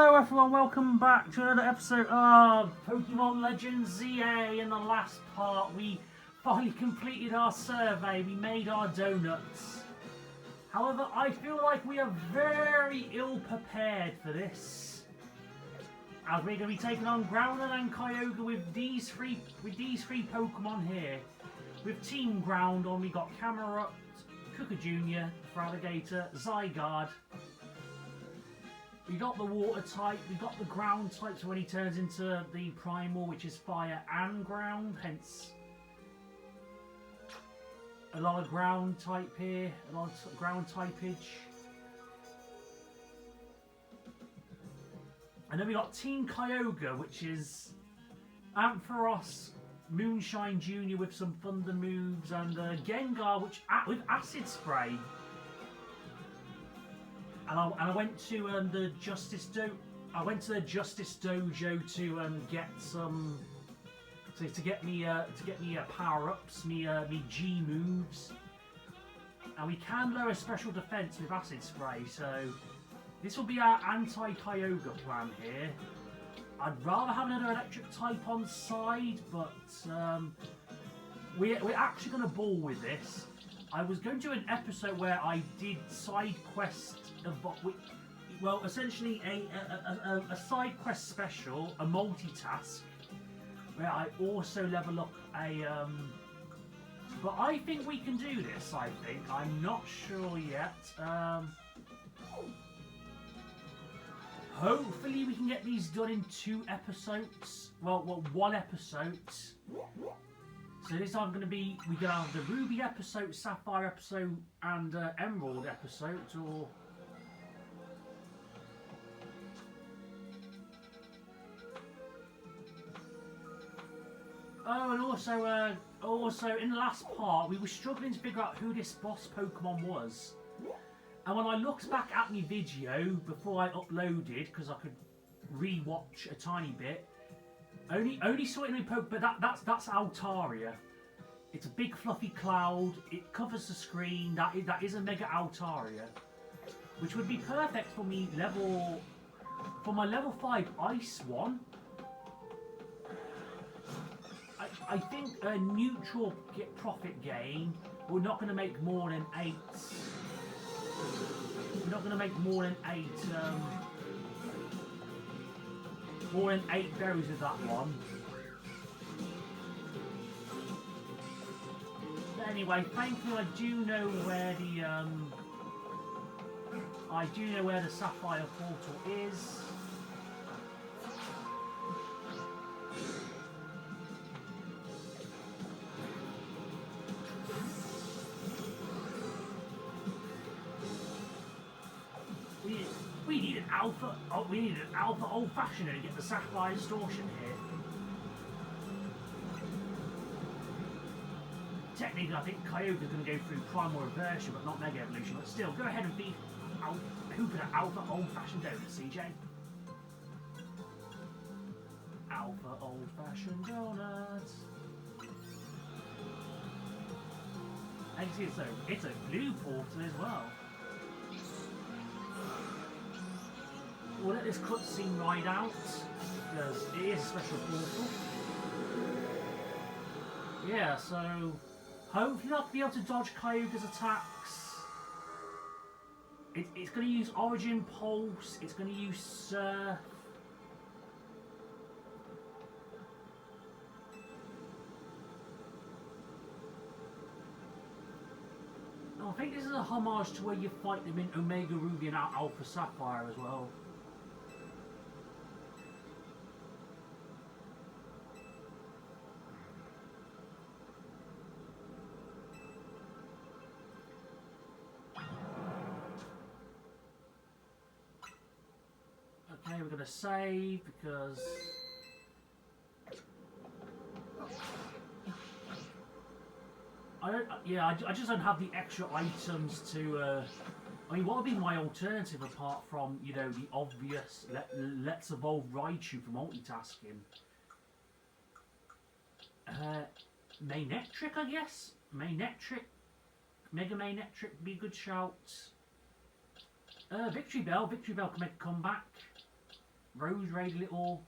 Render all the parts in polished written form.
Hello everyone, welcome back to another episode of Pokemon Legends ZA. In the last part, we finally completed our survey, we made our donuts. However, I feel like we are very ill prepared for this, as we're going to be taking on Groudon and Kyogre with these three Pokemon here. With Team Groudon, we got Camerupt, Cooker Jr., Feraligatr, Zygarde. We got the water type, we got the ground type, so when he turns into the Primal, which is fire and ground, hence a lot of ground type here, a lot of ground typage. And then we got Team Kyogre, which is Ampharos, Moonshine Jr. with some thunder moves, and Gengar, which with acid spray. And I went to the Justice Dojo to get some to get me power ups, me G moves, and we can lower special defense with acid spray. So this will be our anti-Kyogre plan here. I'd rather have another electric type on side, but we're actually going to ball with this. I was going to do an episode where I did side quest, well, essentially a side quest special, a multitask, where I also level up a. But I think we can do this. I think I'm not sure yet. Hopefully, we can get these done in 2 episodes. Well, 1 episode. So this time going to be, we're going to have the Ruby episode, Sapphire episode, and Emerald episode, or... Oh, and also in the last part, we were struggling to figure out who this boss Pokemon was. And when I looked back at my video before I uploaded, because I could re-watch a tiny bit, only saw it in the Pokemon, but that's Altaria. It's a big fluffy cloud. It covers the screen. That is a Mega Altaria, which would be perfect for me for my level 5 Ice one. I think a neutral profit gain. We're not going to make more than 8. We're not going to make more than 8. More than 8 berries with that one. But anyway, thankfully I do know where the Sapphire portal is. We need an alpha old-fashioned to get the Sapphire distortion here. Technically, I think Kyogre's going to go through Primal Reversion, but not Mega Evolution. But still, go ahead and feed Hooper an alpha old-fashioned donut, CJ. Alpha old-fashioned donuts. And you see, it's a blue portal as well. We'll let this cutscene ride out, because it is a special portal. Yeah, so hopefully I'll be able to dodge Kyogre's attacks. It's going to use Origin Pulse, it's going to use Surf. I think this is a homage to where you fight them in Omega Ruby and Alpha Sapphire as well. Okay, we're going to save because I just don't have the extra items to. I mean, what would be my alternative apart from, you know, the obvious Let's Evolve Raichu for multitasking? Manectric, I guess. Manectric, Mega Manectric would be a good shout. Victory Bell can make a comeback. Rose Raid little.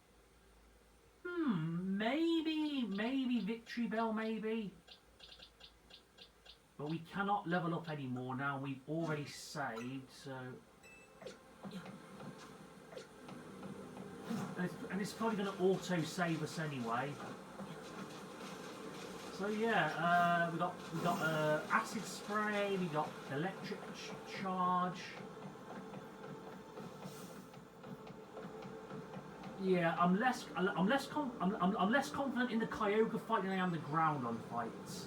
Maybe Victory Bell, maybe. But we cannot level up anymore now. We've already saved, so. And it's probably going to auto save us anyway. So yeah, we got acid spray. We got electric charge. Yeah, I'm less confident in the Kyogre fight than I am the Groudon fight.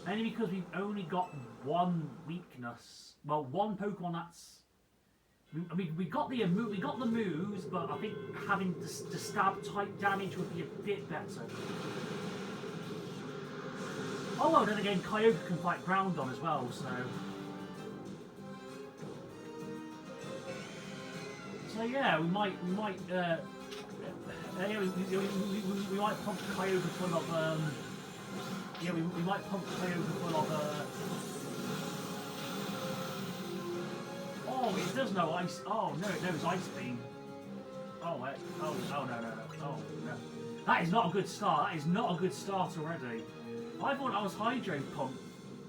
Only because we've only got one weakness. Well, one Pokemon that's. I mean, we got the moves, but I think having the stab type damage would be a bit better. Oh well, then again, Kyogre can fight Groudon as well, so. So yeah, we might we might pump Kyogre full of we might pump Kyogre full of oh, it does know ice. Oh no, it knows ice beam. Oh wait. Oh no. Oh no. That is not a good start. That is not a good start already. I thought I was Hydro Pump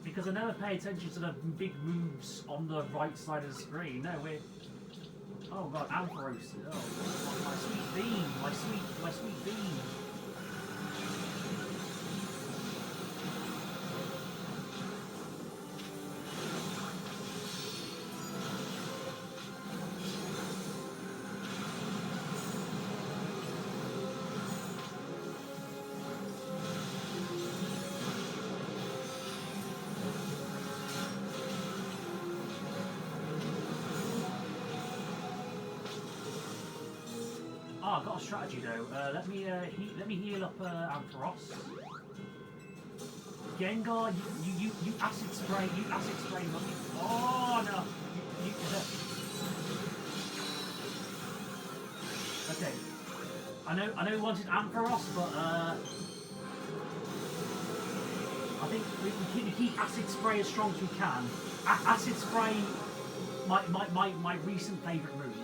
because I never pay attention to the big moves on the right side of the screen. No, we're. Oh god, Ampharos. Oh, my sweet beam. My sweet beam. Oh, I've got a strategy though. Let me heal up Ampharos. Gengar, you acid spray, monkey. Oh no! Okay. I know we wanted Ampharos, but I think we keep acid spray as strong as we can. Acid spray, my recent favourite move.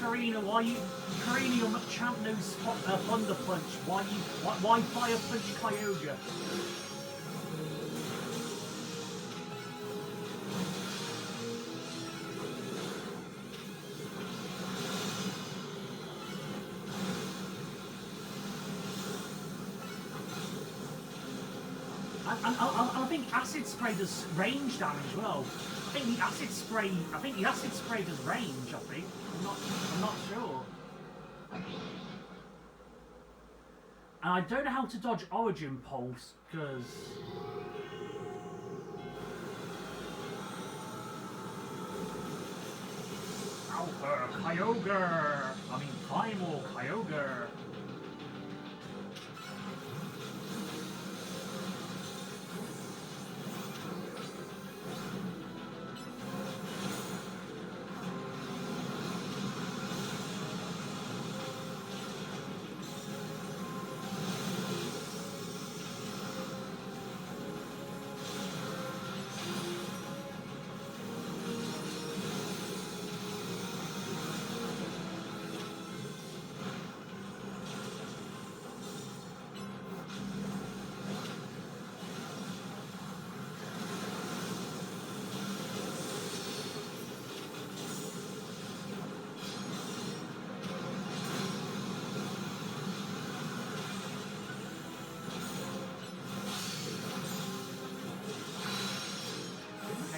Karina, your champ knows Thunder Punch. Why Fire Punch Kyogre? And I think Acid Spray does range damage as well. I think the acid spray does range. I think. I'm not sure. And I don't know how to dodge Origin Pulse because. Alpha Kyogre. I mean Primal Kyogre.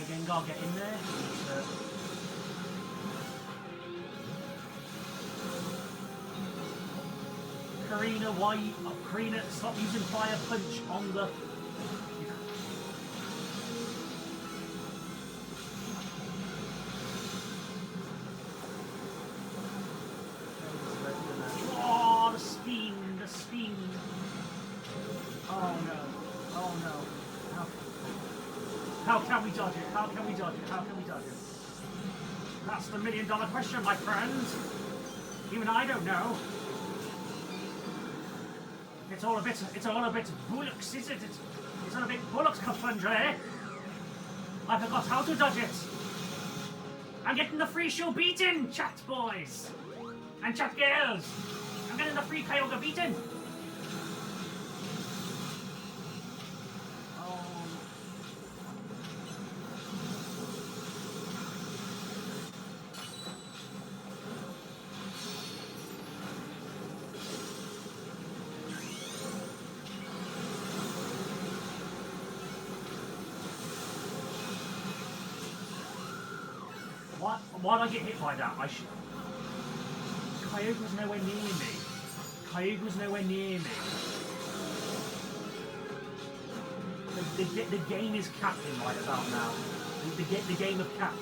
Gengar, get in there. Karina, why? Karina, stop using fire punch on the. Oh, the spin, the spin. Oh no, oh no. How can we dodge it? How can we dodge it? How can we dodge it? That's the million-dollar question, my friend. Even I don't know. It's all a bit bullocks, is it? It's all a bit bullocks confundry. I forgot how to dodge it. I'm getting the free show beaten, chat boys. And chat girls. I'm getting the free Kyogre beaten. Why did I get hit by that? Kyogre was nowhere near me. Kyogre was nowhere near me. The game is capping right about now. The game of cap.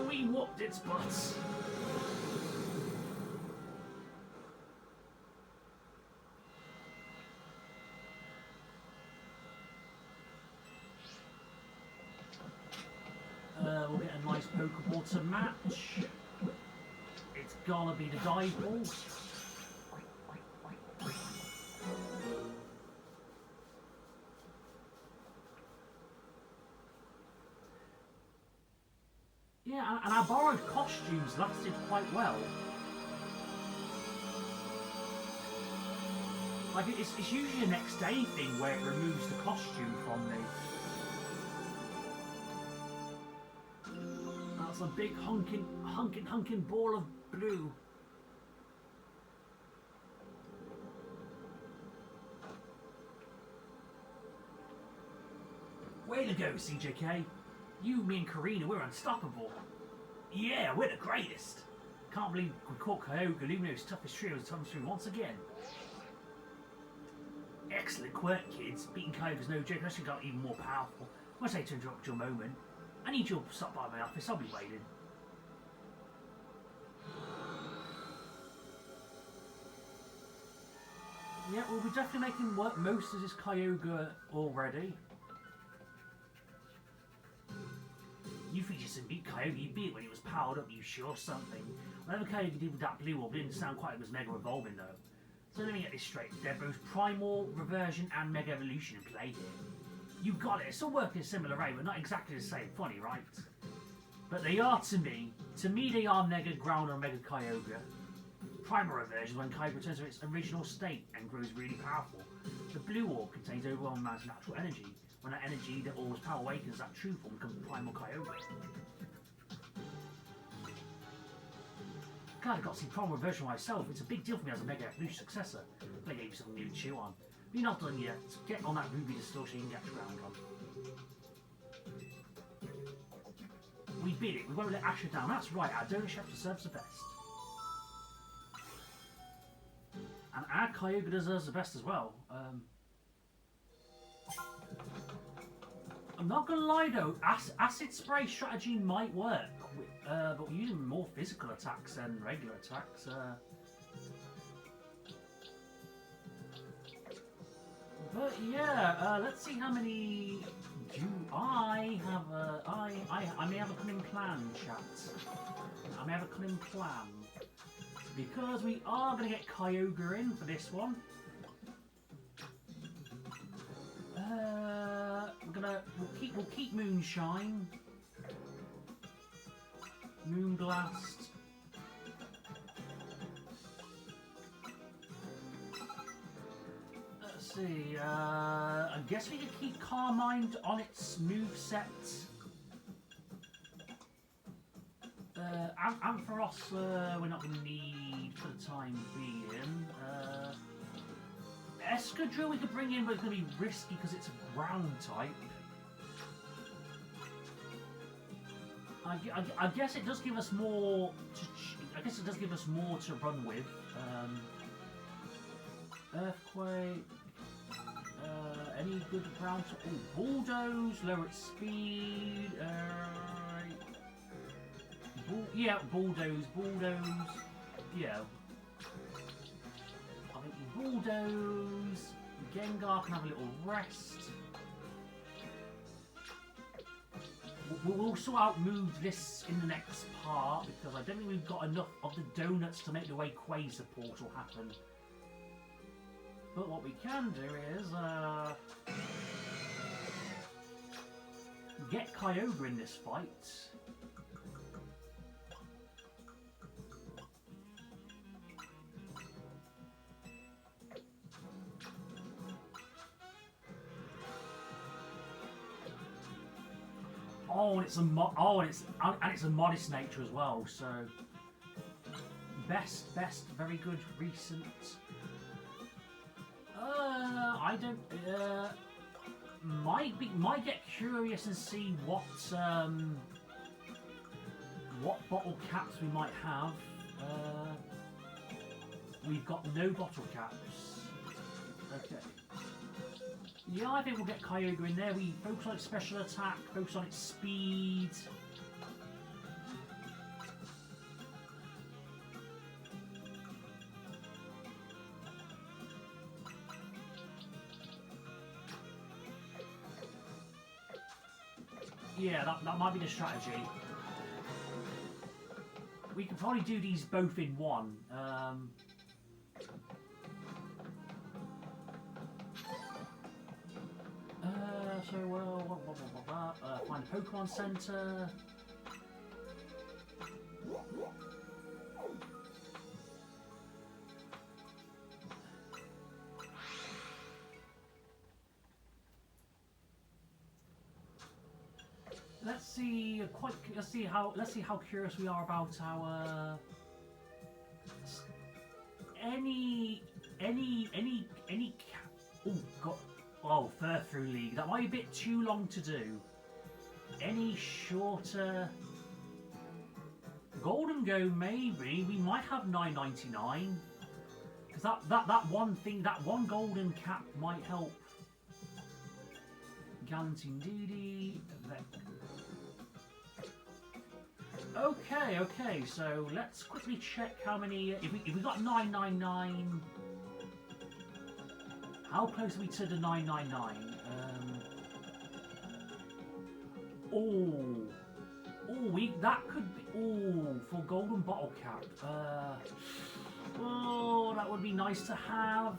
We whooped its butts. We'll get a nice Pokeball to match. It's gonna be the dive ball. Yeah, and our borrowed costumes lasted quite well. Like, it's usually a next day thing where it removes the costume from me. That's a big hunking ball of blue. Way to go, CJK. You, me and Karina, we're unstoppable. Yeah, we're the greatest. Can't believe we caught Kyogre, Lumiose's toughest trio has come through once again. Excellent quirk, kids. Beating Kyogre's no joke, unless you got even more powerful. I must say to interrupt your moment. I need you to stop by my office, I'll be waiting. Yeah, well, we're definitely making work most of this Kyogre already. You think you just beat Kyogre, you beat it when it was powered up, you sure something. Whatever Kyogre did with that blue orb didn't sound quite as Mega Evolving though. So let me get this straight, they're both Primal, Reversion and Mega Evolution in play here. You got it, it's all working a similar way, but not exactly the same. Funny, right? But they are to me they are Mega Groudon and Mega Kyogre. Primal Reversion is when Kyogre returns to its original state and grows really powerful. The blue orb contains overwhelming amounts of natural energy. When that energy that always power awakens, that true form becomes Primal Kyogre. Glad I got to see Primal Reversion myself. It's a big deal for me as a Mega Evolution successor. They gave you something new to chew on. But you're not done yet. Get on that Ruby Distortion and get your ground on. We beat it. We won't let Asher down. That's right. Our donor chef deserves the best. And our Kyogre deserves the best as well. I'm not gonna lie though, acid spray strategy might work, but we're using more physical attacks than regular attacks. But yeah, let's see how many do I have. I may have a cunning plan, chat. I may have a cunning plan because we are gonna get Kyogre in for this one. We'll keep Moonshine. Moonblast. Let's see. I guess we could keep Carmine on its moveset. Ampharos, we're not going to need for the time being. Escadrille we could bring in, but it's going to be risky because it's a ground type. I guess it does give us more. I guess it does give us more to run with. Earthquake. Any good ground? Oh, bulldoze. Lower its speed. Yeah, bulldoze. Yeah. I think bulldoze. Gengar can have a little rest. We'll also outmove this in the next part because I don't think we've got enough of the donuts to make the way Quasar Portal happen. But what we can do is get Kyogre in this fight. Oh, and it's a modest nature as well. So best, very good, recent. I don't. Might get curious and see what bottle caps we might have. We've got no bottle caps. Okay. Yeah, I think we'll get Kyogre in there. We focus on its special attack, focus on its speed. Yeah, that might be the strategy. We can probably do these both in one. Find a Pokemon Center. Let's see how curious we are about our Fur-Through League. That might be a bit too long to do. Any shorter? Golden Go maybe. We might have 9.99 because that one golden cap might help. Galantine Didi. Okay. So let's quickly check how many. If we got 9.99. How close are we to the 9.99? That could be. For golden bottle cap. That would be nice to have.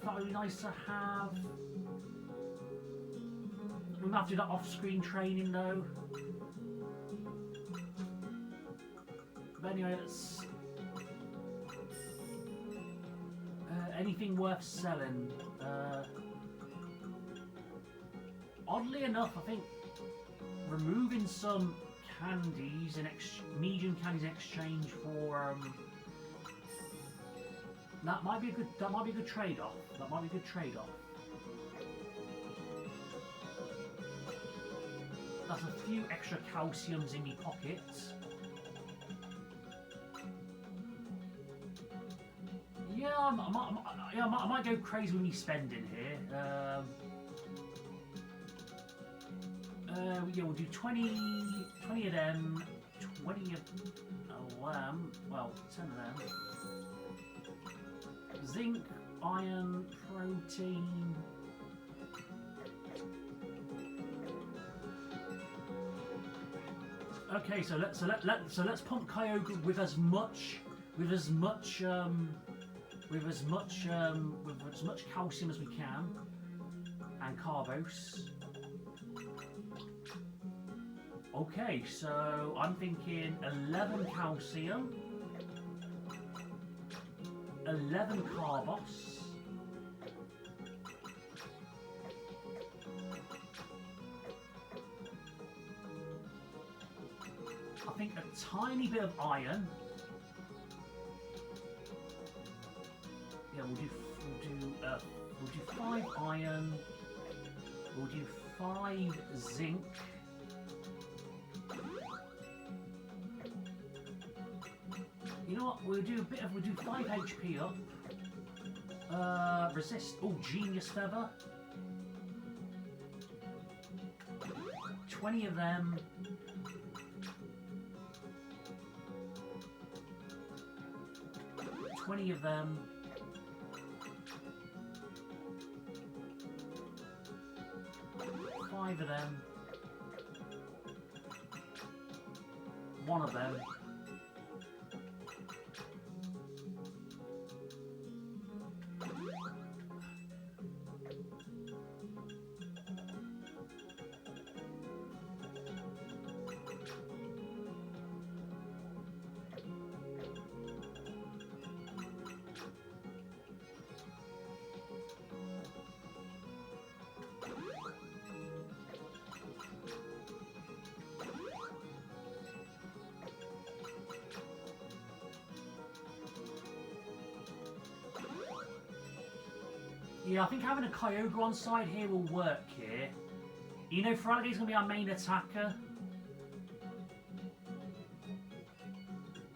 We might have to do that off-screen training though. But anyway, let's. Anything worth selling? Oddly enough, I think removing some candies medium candies in exchange for that might be a good trade-off. That's a few extra calciums in my pockets. Yeah, I might go crazy with me spending here. We'll do 20 of them, 20 of them, well, 10 of them. Zinc, iron, protein. Okay, so let's pump Kyogre with as much calcium as we can, and Carbos. Okay, so I'm thinking 11 calcium, 11 carbos. I think a tiny bit of iron. Yeah, we'll do 5 iron. We'll do 5 zinc. You know what? We'll do 5 HP up. Resist. Oh, genius feather. 20 of them. 20 of them. 5 of them. 1 of them. Yeah, I think having a Kyogre on side here will work here. You know, Fraligate's going to be our main attacker.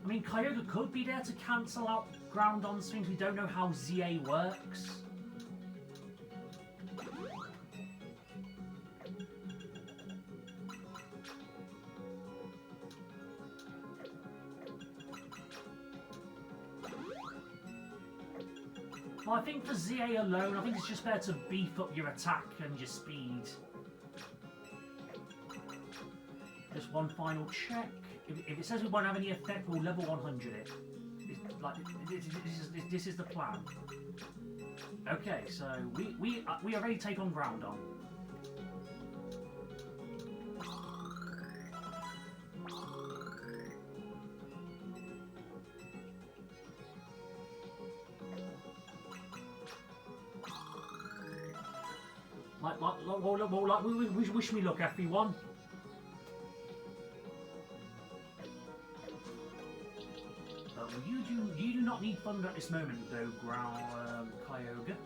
I mean, Kyogre could be there to cancel out Groudon's things. We don't know how ZA works. Well, I think for ZA alone, I think it's just better to beef up your attack and your speed. Just one final check. If it says we won't have any effect, we'll level 100 it. This is the plan. Okay, so we are ready to take on Groudon. Wish me luck, everyone. You do not need thunder at this moment, though, Kyogre.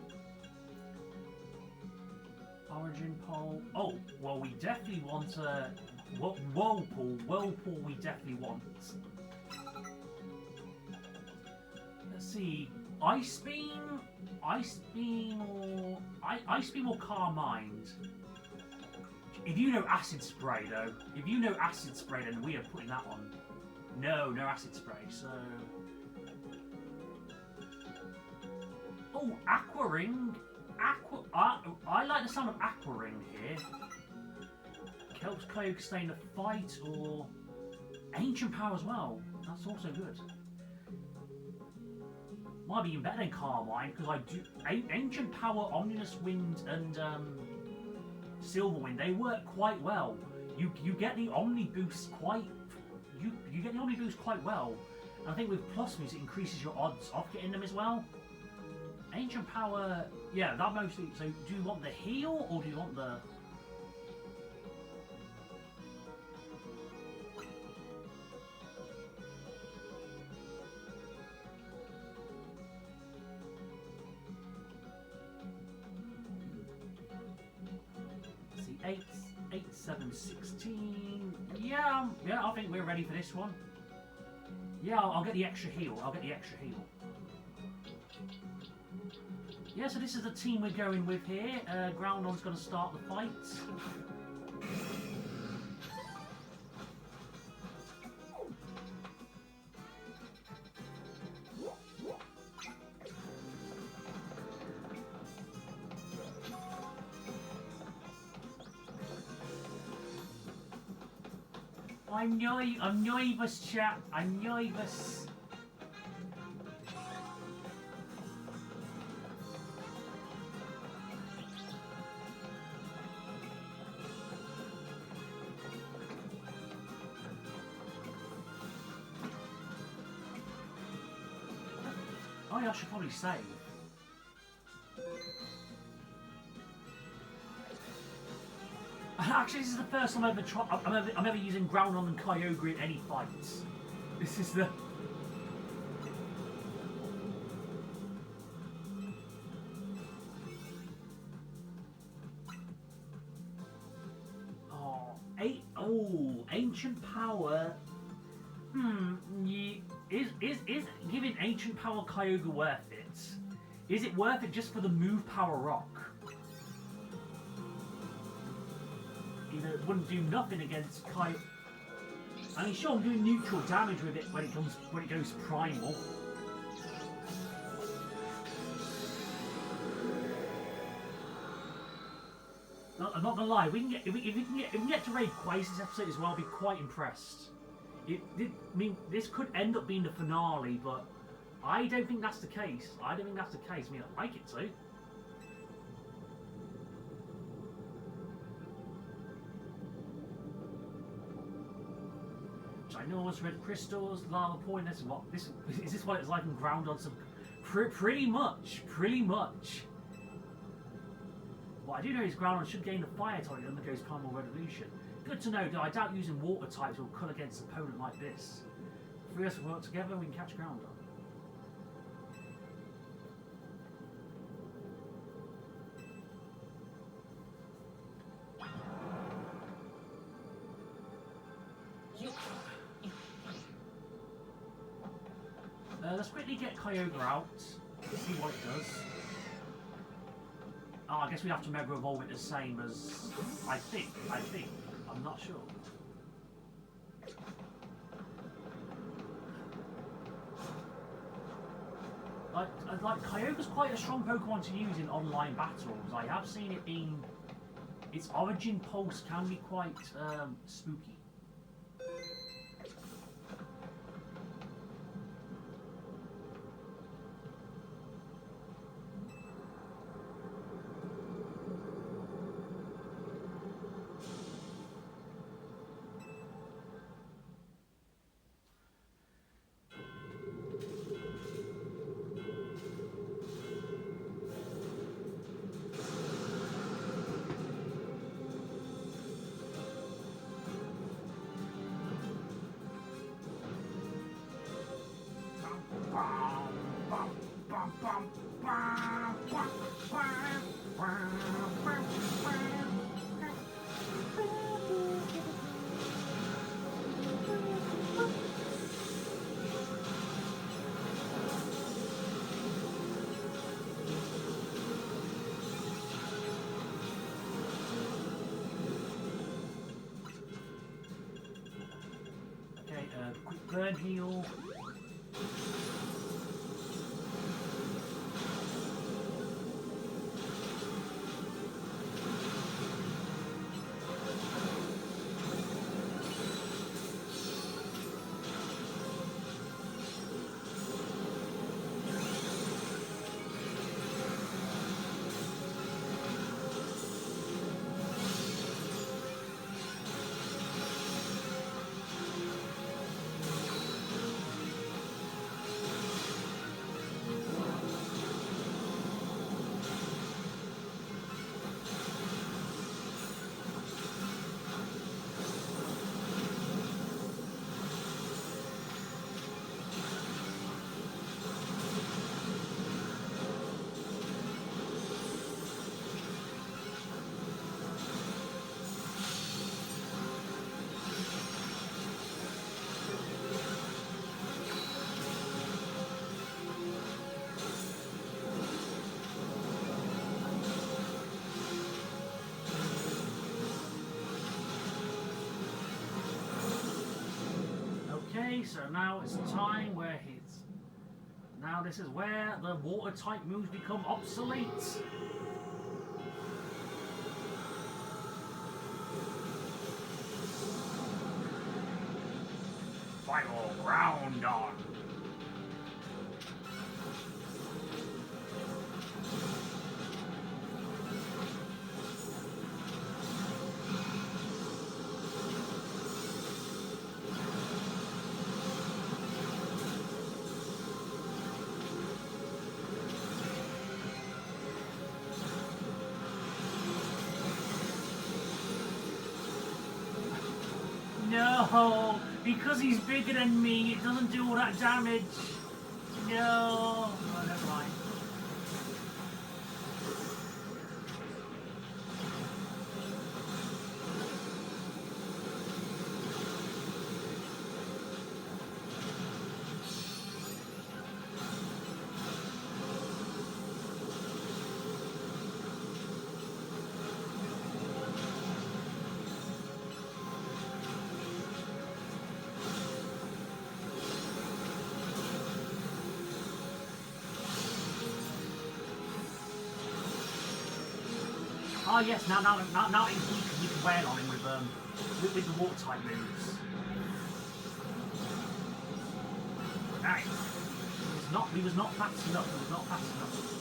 Origin pole. Oh, well, we definitely want a Whirlpool. Whirlpool, we definitely want. Let's see. Ice Beam or Carmine. If you know Acid Spray, though, then we are putting that on. No Acid Spray. So, oh, Aqua Ring. I like the sound of Aqua Ring here. Helps Kyogre stay in the fight, or Ancient Power as well. That's also good. Might be even better than Carmine, because I do Ancient Power, Omnibus Wind, and Silver Wind. They work quite well. You get the Omni boost quite. You get the Omni boost quite well. And I think with Plus Moves it increases your odds of getting them as well. Ancient Power, yeah, that mostly. So do you want the heal or do you want the? See, 8, 7, 16. Yeah, I think we're ready for this one. Yeah, I'll get the extra heal. Yeah, so this is the team we're going with here. Groudon's going to start the fight. I'm nervous, chat. I'm nervous. Oh yeah, I should probably save. Actually, this is the first time I'm ever using Groudon and Kyogre in any fights. This is the... Oh, Ancient Power. Is giving Ancient Power Kyogre worth it? Is it worth it just for the Move Power Rock? Either it wouldn't do nothing against Kyogre. I mean, sure, I'm doing neutral damage with it when it goes Primal. I'm not gonna lie. If we can get to raid Quace this episode as well, I'll be quite impressed. I mean, this could end up being the finale, but I don't think that's the case. I mean, I'd like it to. Ginormous red crystals, lava point. Is this what it's like in Groudon? Pretty much. What I do know is Groudon should gain the fire type that undergoes Primal Revolution. Good to know, though I doubt using water types will cut against an opponent like this. If we us work together, we can catch Groudon. Let's quickly get Kyogre out, see what it does. Oh, I guess we have to Mega Evolve it the same as... I think. I'm not sure. Like Kyogre's quite a strong Pokemon to use in online battles. I have seen it being... Its Origin Pulse can be quite spooky. Quick burn heal. So now it's a time where now this is where the water type moves become obsolete. Final Groudon. No, because he's bigger than me, it doesn't do all that damage. No. Oh, never mind. Oh yes, now you can wail on him with the water type moves. Nice. He was not fast enough. He was not fast enough.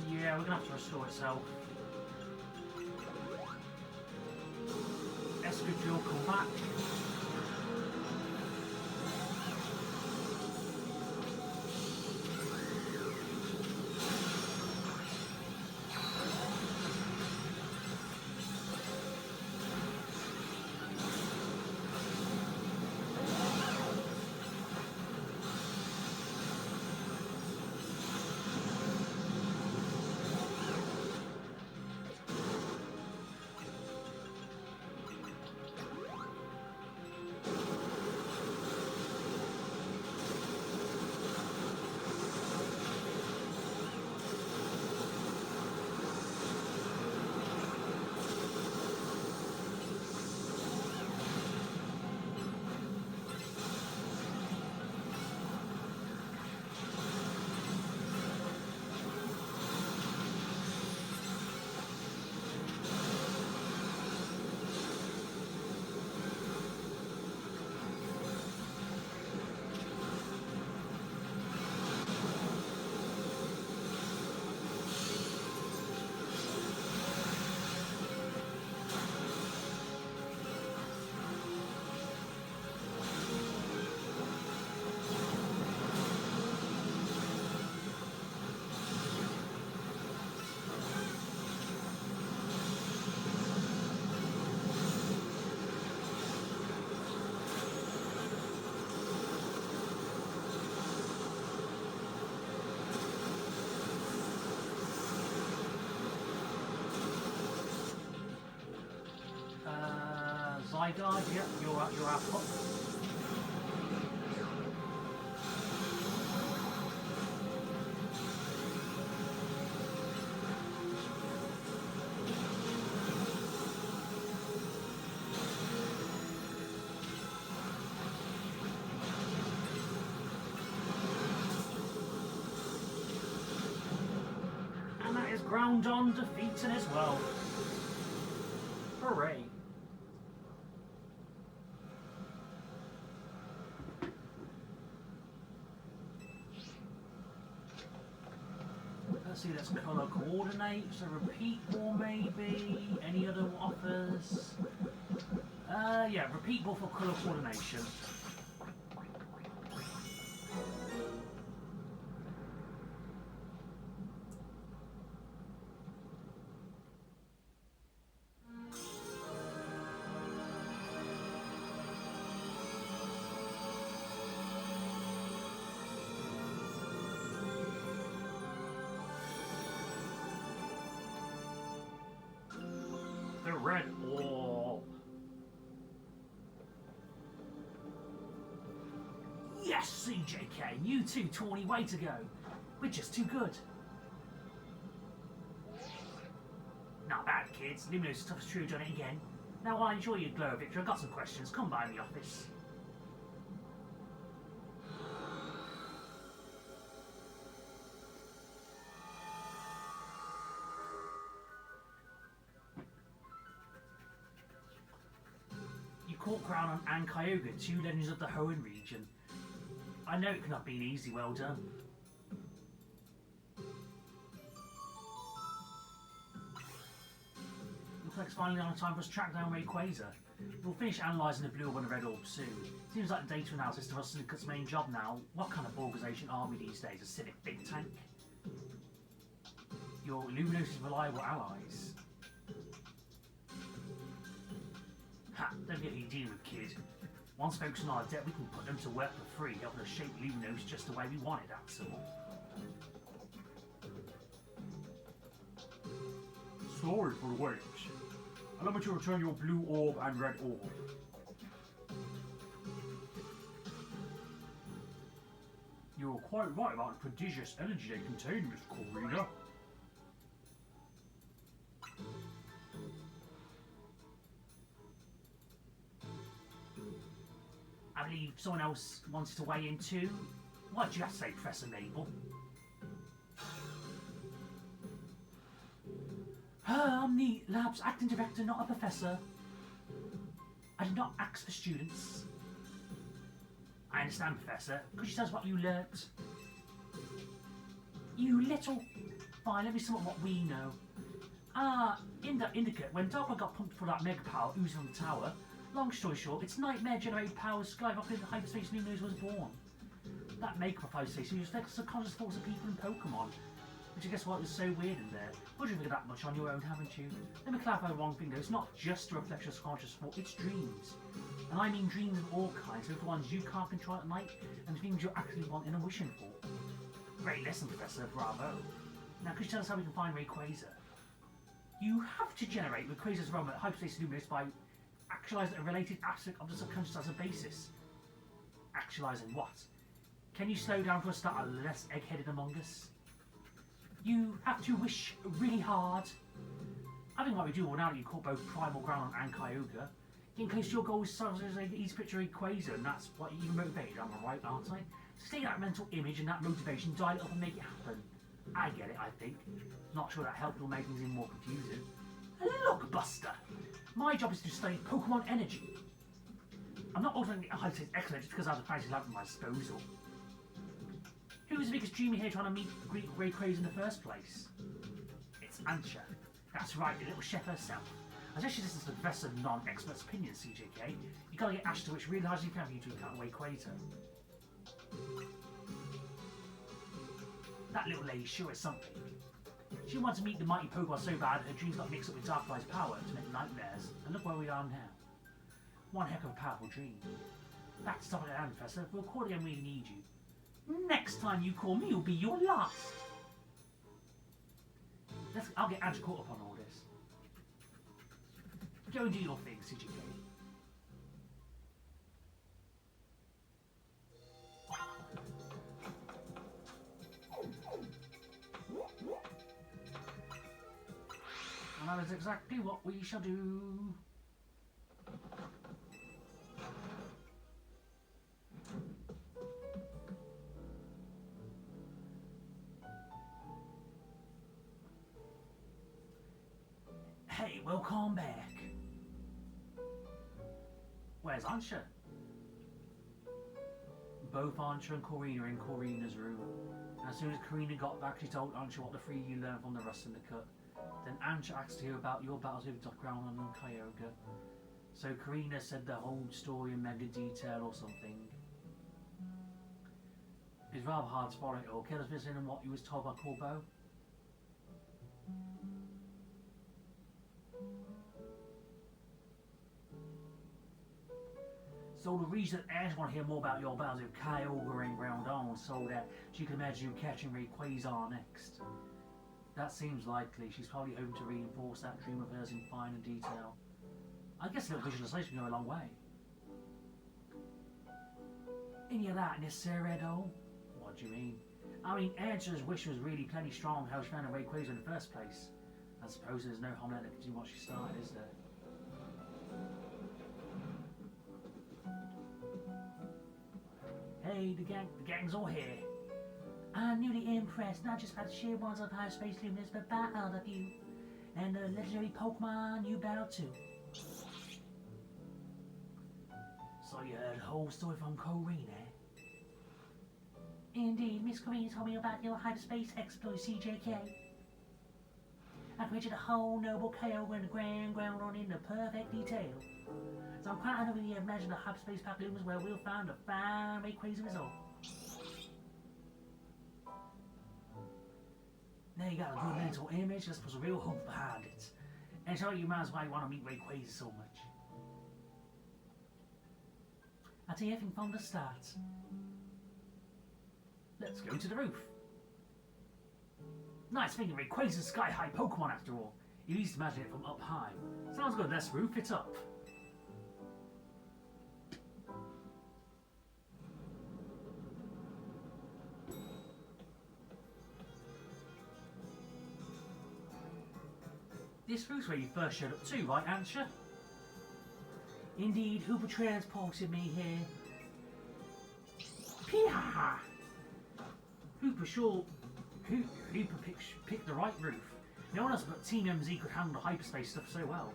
Yeah, we're gonna have to restore itself. Escadrille, come back. Zygarde, yep, you're our pop. And that is Groudon defeated as well. Hooray. Let's see, let's colour coordinate, so repeat more maybe, any other offers? Yeah, repeat more for colour coordination. The red orb. Yes, CJK, you too, Tawny, way to go. We're just too good. Not bad, kids. Lumiose stuff's true, done it again. Now, while I enjoy your glow, Victor, I've got some questions. Come by in the office. You caught Groudon and Kyogre, two legends of the Hoenn region. I know it could not have been easy, well done. Looks like it's finally on time for us to track down Rayquaza. We'll finish analysing the blue orb and the red orb soon. Seems like the data analysis to us Syndicate's main job now. What kind of organisation are we these days? A civic think tank? Your Lumiose's reliable allies. Ha! Don't get any deal with, kid. Once folks on our debt, we can put them to work for free, helping us shape Lumiose just the way we want it, that's all. Sorry for the wait. Allow me to return your blue orb and red orb. You were quite right about the prodigious energy they contain, Miss Corina. I believe someone else wants to weigh in too. What do you have to say, Professor Mabel? I'm the lab's acting director, not a professor. I did not ask for students. I understand, Professor. Could you tell us what you learnt? You little... Fine, let me sum up what we know. In that indicate, when Darkwa got pumped for that mega power oozing from the tower, long story short, its nightmare-generated power skyrocketed Hyperspace Lumiose was born. That makeup of Hyperspace reflects the subconscious thoughts of people in Pokémon. Which I guess what was so weird in there. Would you figure that much on your own, haven't you? Let me clarify one thing though, it's not just a reflection of conscious thought, it's dreams. And I mean dreams of all kinds, both the ones you can't control at night, and the things you're actually wanting and wishing for. Great lesson, Professor, bravo. Now could you tell us how we can find Rayquaza? You have to generate Rayquaza's realm at Hyperspace Lumiose by actualising a related aspect of the subconscious as a basis. Actualising what? Can you slow down for a start, a less egg-headed among us? You have to wish really hard. I think what we do well, now that you caught both Primal, Groudon and Kyogre, getting close to your goal is such as an easy picture Rayquaza, and that's what you motivated, am I right, aren't I? So take that mental image and that motivation, dial it up and make it happen. I get it, I think. Not sure that helped or made things even more confusing. Look, Buster! My job is to study Pokemon energy. I'm not ultimately a Hyperspace expert just because I have a fancy lab at my disposal. Who's the biggest dreamer here trying to meet Rayquaza in the first place? It's Ancha. That's right, the little chef herself. I suggest you listen to the professor non-expert's opinion, CJK. You gotta get Ash to which really hard you can for you to encounter Rayquaza. That little lady sure is something. She wanted to meet the mighty Pokemon so bad her dreams got mixed up with Darkfly's power to make nightmares. And look where we are now. One heck of a powerful dream. Back to stop at the hand, Professor. We'll call again when we need you. Next time you call me, will be your last. I'll get Ange caught up on all this. Go and do your thing, CGK. And that is exactly what we shall do. Hey, welcome back. Where's Ansha? Both Ansha and Corina are in Corina's room. And as soon as Corina got back, she told Ansha what the three you learned from the Rust Syndicate. Then Ansha asked her about your battles with Groudon and Kyogre. So Corina said the whole story in mega detail or something. It's rather hard to follow it all. Can us in on what you was told by Corbo? So the reason Ash want to hear more about your battles with Kyogre and Groudon so that she can imagine you catching Rayquaza next. That seems likely. She's probably hoping to reinforce that dream of hers in finer detail. I guess a little visualization can go a long way. Any of that necessary at all? What do you mean? I mean, Angela's wish was really plenty strong how she found a Rayquaza in the first place. I suppose there's no harm in letting her continue what she started, is there? Hey, the gang's all here. I'm newly impressed, not just by the sheer ones of Hyperspace Lumiose, but by all of you. And the legendary Pokemon you battle too. So you heard the whole story from Corrine, eh? Indeed, Miss Corrine told me about your Hyperspace exploits, CJK. I created a whole noble Kyogre and the Grand Groudon in the perfect detail. So I'm quite honored to imagine the Hyperspace Park Lumiose where we'll find a fine Rayquaza result. Now you got a good mental image, let's put some real hope behind it. And show you might as well want to meet Rayquaza so much. I'll tell you everything from the start. Let's go to the roof. Nice thinking, Rayquaza's sky-high Pokemon after all. You used to imagine it from up high. Sounds good, let's roof it up. This roof's where you first showed up too, right, Ansha? Indeed, Hooper transported me here. Pee-ha-ha! Hooper picked the right roof. No one else but Team MZ could handle the hyperspace stuff so well.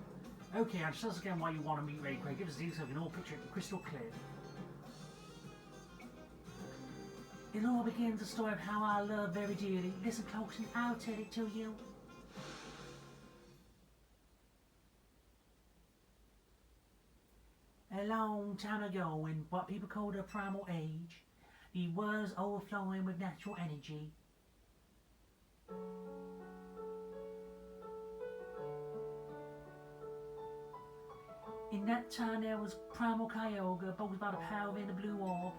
Okay, Ansha, tell us again why you want to meet Rayquaza. Give us the details so we can all picture it crystal clear. It all begins a story of how I love very dearly. Listen close and I'll tell it to you. A long time ago, in what people call the Primal Age, the world was overflowing with natural energy. In that time there was Primal Kyogre, both by the power in the blue orb.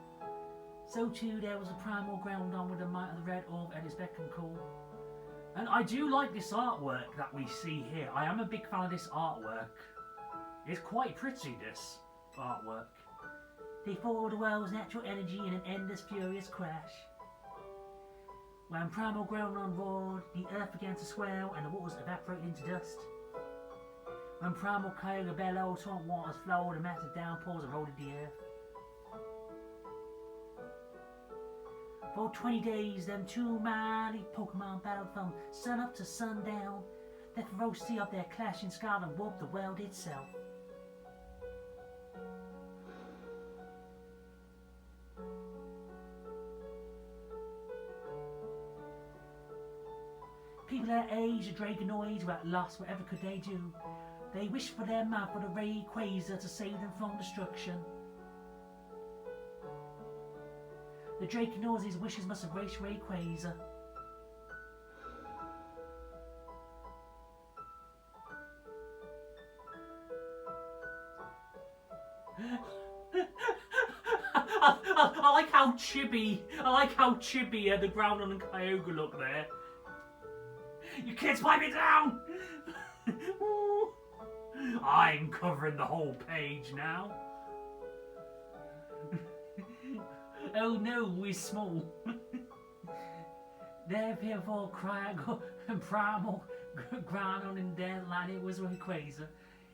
So too there was a Primal Groudon with the might of the red orb at his beck and call. And I do like this artwork that we see here. I am a big fan of this artwork. It's quite pretty, this artwork. They followed the world's natural energy in an endless furious crash. When Primal Groudon roared, the earth began to swell and the waters evaporated into dust. When Primal Kyogre bellowed, swamp waters flowed and massive downpours eroded the earth. For 20 days, them two mighty Pokemon battled from sun up to sundown. The ferocity of their clashing scarlet warped the world itself. People at age, the Dragonoids, were at loss. Whatever could they do? They wished for their map for the Rayquaza to save them from destruction. The Dragonoids' wishes must have reached Rayquaza. I like how chibi the Groudon and Kyogre look there. You kids, pipe it down! I'm covering the whole page now. Oh no, we're small. There before Kyogre and Primal Groudon in Deadline, it was Rayquaza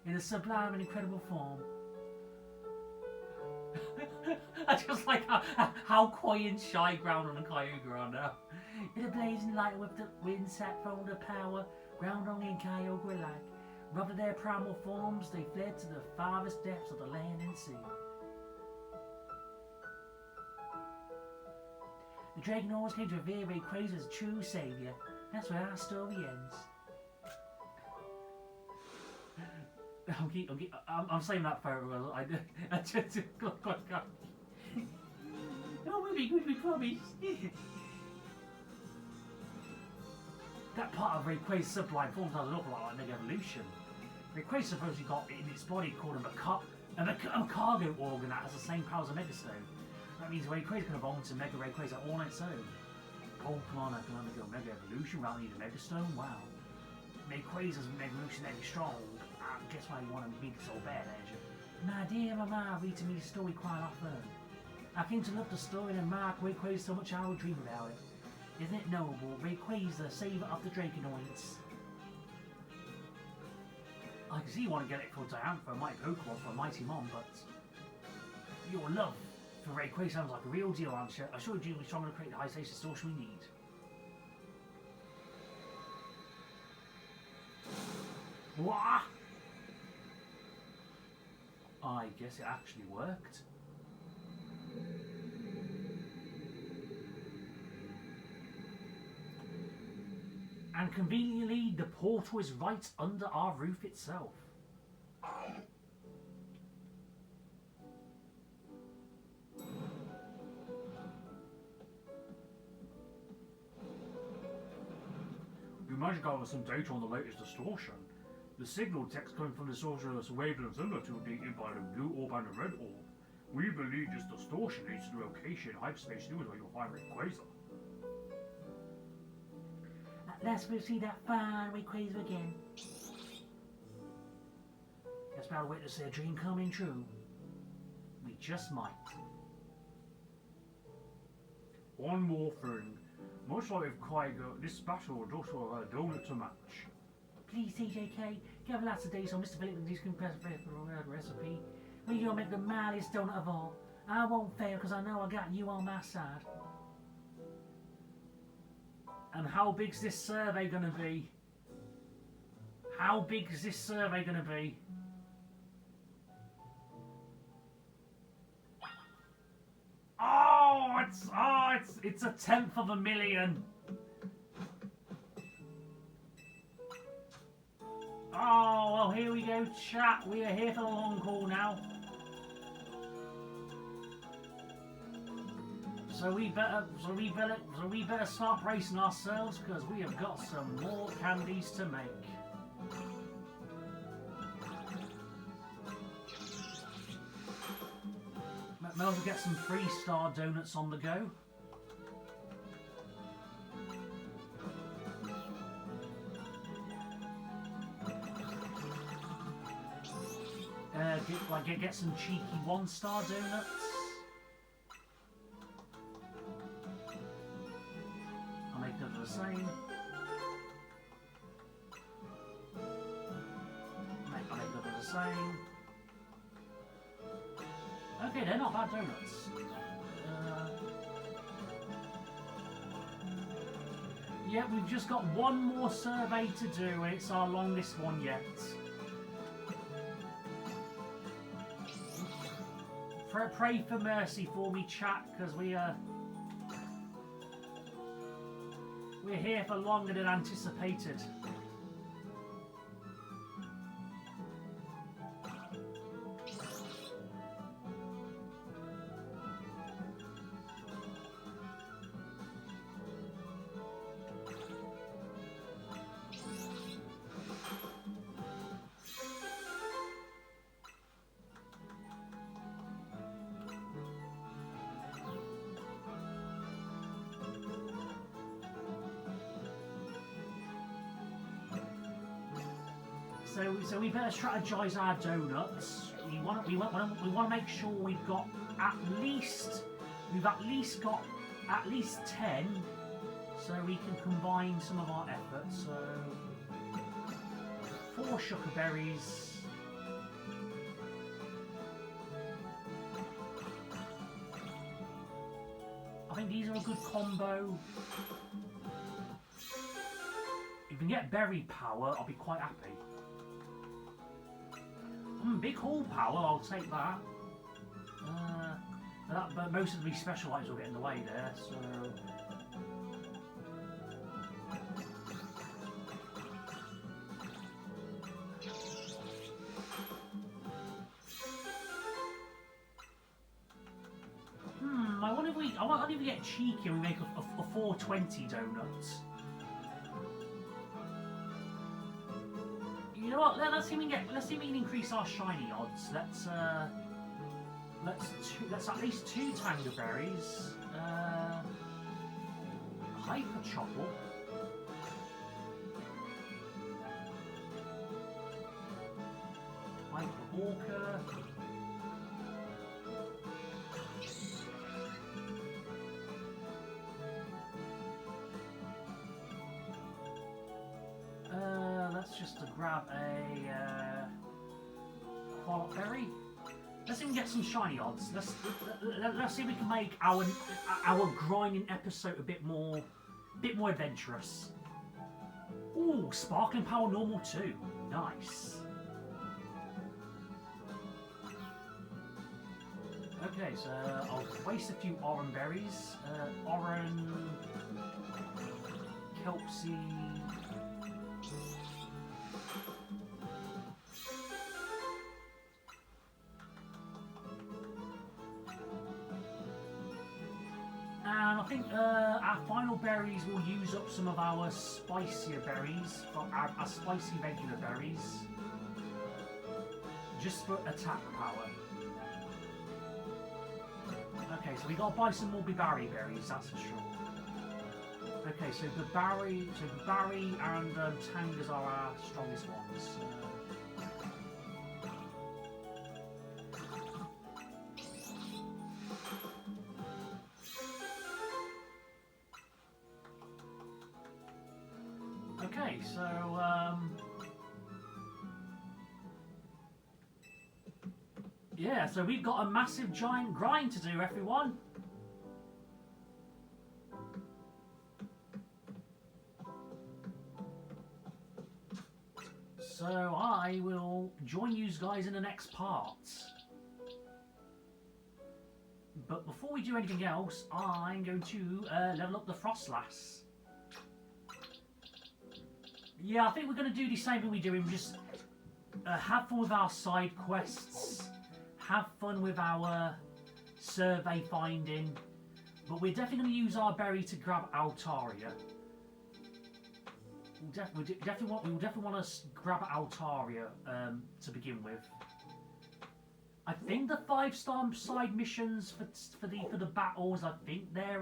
in a sublime and incredible form. I just like how coy and shy Groudon and Kyogre are now. In a blazing light with the wind sat from the power, Groudon and Kyogre alike. Rubbed their primal forms, they fled to the farthest depths of the land and sea. The Dragonoids came to revere Rayquaza as a true saviour. That's where our story ends. I'm saying that photo. I just Oh, we promise. That part of Rayquaza's sublime form has an awful lot like Mega Evolution. Rayquaza supposedly got in its body called a cargo organ that has the same power as a Megastone. That means Rayquaza can evolve into Mega Rayquaza all on its own. Pokemon are going to go Mega Evolution rather than a Megastone? Wow. Rayquaza's Mega Evolution may be strong. Guess why you want to meet so bad, Angel? My dear Mama reads me the story quite often. I came to love the story and mark Rayquaza so much I would dream about it. Isn't it noble? Rayquaza, savior of the Draconoids. I can see you want to get it for Diantha, Mighty Pokemon, for a Mighty Mom, but your love for Rayquaza sounds like a real deal, Ansha. I assured you we're strong enough to create the high-stage distortion we need. What? I guess it actually worked. And conveniently, the portal is right under our roof itself. You managed to gather some data on the latest distortion. The signal text coming from the distortion is wavelength similar to indicated by the blue orb and the red orb. We believe this distortion leads to the location Hyperspace news where you'll find Rayquaza. At last we'll see that fine Rayquaza again. Guess we'll wait to see a dream coming true. We just might. One more thing. Much like with Kyogre, this battle would also have a donut to match. Please, TJK, give lots of days on Mr. Philip's compressed recipe. We gonna make the mildest donut of all. I won't fail because I know I got you on my side. And how big's this survey gonna be? How big is this survey gonna be? It's a 1/10 of a million. Oh, well, here we go, chat. We are here for the long haul now. So we better start bracing ourselves because we have got some more candies to make. May also get some 3-star donuts on the go. Get some cheeky 1-star donuts. I'll make them the same. I'll make them the same. Okay, they're not bad donuts. Yeah, we've just got one more survey to do, and it's our longest one yet. Pray for mercy for me, chat, because we're here for longer than anticipated. So we better strategize our donuts. We want to make sure we've at least got 10, so we can combine some of our efforts. So 4 sugar berries. I think these are a good combo. If we can get berry power, I'll be quite happy. Big haul power, I'll take that. But most of the special items will get in the way there, so... I wonder if we get cheeky and we make a 420 donuts. You know what? Let's see if we can increase our shiny odds. Let's at least 2 Tango berries. Hyper Chopple. Hyper Orca. just to grab a Qualot Berry. Let's see if we can get some shiny odds. Let's see if we can make our grinding episode a bit more adventurous. Ooh, Sparkling Power Normal 2. Nice. Okay, so I'll waste a few Oran berries. Oran, Kelp Seed. And I think our final berries will use up some of our spicier berries, our spicy regular berries, just for attack power. Okay, so we gotta buy some more Berry berries, that's for sure. Okay, so the Barry and Tangas are our strongest ones. Okay, so yeah, so we've got a massive giant grind to do, everyone. So I will join you guys in the next part. But before we do anything else, I'm going to level up the Frostlass. Yeah, I think we're going to do the same thing we do. We just have fun with our side quests. Have fun with our survey finding, but we're definitely going to use our berry to grab Altaria. We definitely want to grab Altaria to begin with. I think the 5-star side missions for the battles, I think they're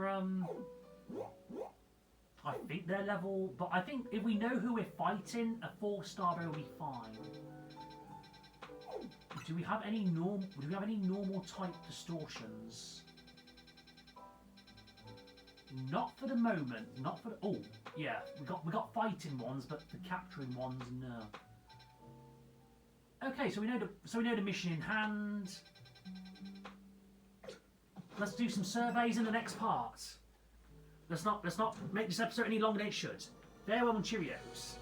level, but I think if we know who we're fighting, a 4-star will be fine. Do we have any normal type distortions? Not for the moment. Not for the, oh yeah, we got fighting ones, but the capturing ones, no. Okay, so we know the mission in hand. Let's do some surveys in the next part. Let's not make this episode any longer than it should. Farewell and cheerios.